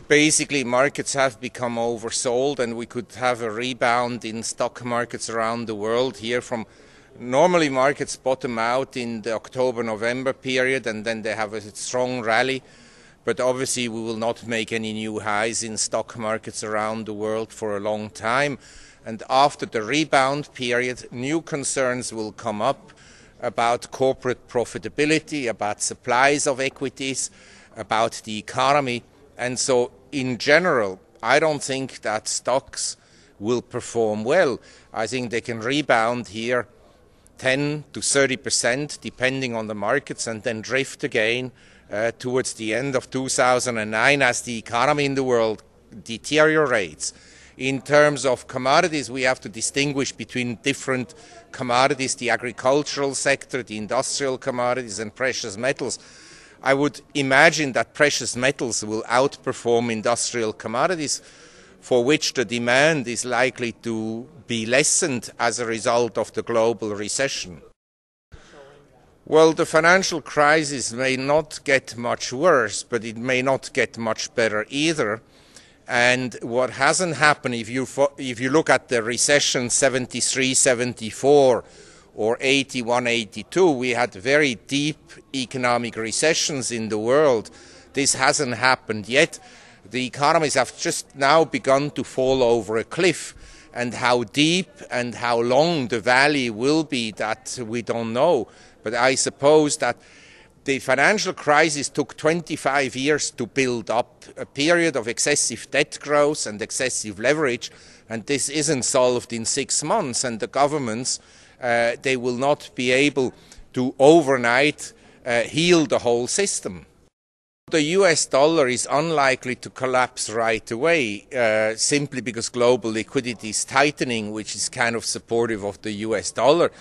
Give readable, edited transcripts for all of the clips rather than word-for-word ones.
basically markets have become oversold, and we could have a rebound in stock markets around the world here from normally markets bottom out in the October-November period, and then they have a strong rally. But obviously we will not make any new highs in stock markets around the world for a long time. And after the rebound period, new concerns will come up about corporate profitability, about supplies of equities, about the economy. And so in general, I don't think that stocks will perform well. I think they can rebound here 10 to 30% depending on the markets, and then drift again towards the end of 2009 as the economy in the world deteriorates. In terms of commodities, we have to distinguish between different commodities, the agricultural sector, the industrial commodities, and precious metals. I would imagine that precious metals will outperform industrial commodities, for which the demand is likely to be lessened as a result of the global recession. Well, the financial crisis may not get much worse, but it may not get much better either. And what hasn't happened, if you look at the recession 73, 74 or 81, 82, we had very deep economic recessions in the world. This hasn't happened yet. The economies have just now begun to fall over a cliff, and how deep and how long the valley will be, that we don't know. But I suppose that the financial crisis took 25 years to build up, a period of excessive debt growth and excessive leverage, and this isn't solved in 6 months, and the governments, they will not be able to overnight heal the whole system. The US dollar is unlikely to collapse right away, simply because global liquidity is tightening, which is kind of supportive of the US dollar.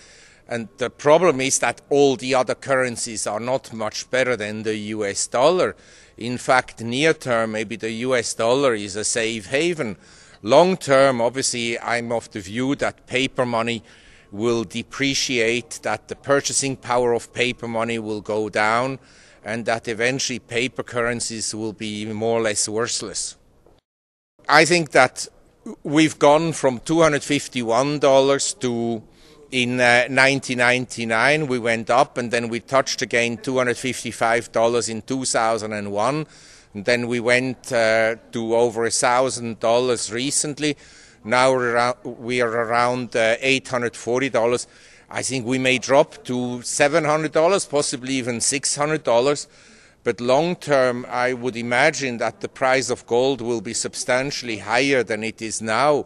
And the problem is that all the other currencies are not much better than the US dollar. In fact, near term, maybe the US dollar is a safe haven. Long term, obviously, I'm of the view that paper money will depreciate, that the purchasing power of paper money will go down, and that eventually paper currencies will be more or less worthless. I think that we've gone from $251 to, in 1999 we went up, and then we touched again $255 in 2001, and then we went to over $1,000 recently. Now we are around $840. I think we may drop to $700, possibly even $600. But long term, I would imagine that the price of gold will be substantially higher than it is now,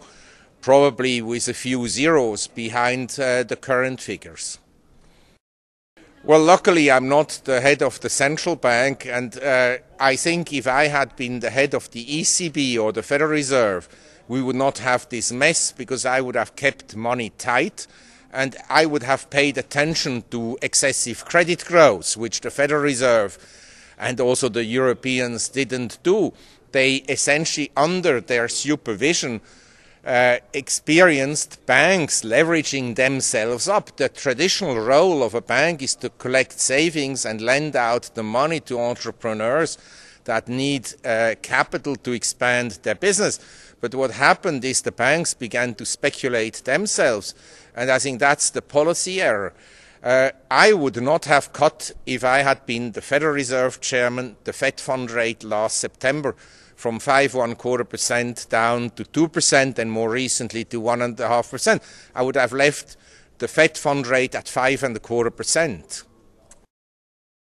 probably with a few zeros behind the current figures. Well, luckily I'm not the head of the central bank, and I think if I had been the head of the ECB or the Federal Reserve, we would not have this mess, because I would have kept money tight, and I would have paid attention to excessive credit growth, which the Federal Reserve and also the Europeans didn't do. They essentially, under their supervision, experienced banks leveraging themselves up. The traditional role of a bank is to collect savings and lend out the money to entrepreneurs that need capital to expand their business. But what happened is the banks began to speculate themselves, and I think that's the policy error. I would not have cut, if I had been the Federal Reserve Chairman, the Fed fund rate last September from 5.25% down to 2%, and more recently to 1.5%. I would have left the Fed fund rate at 5.25%.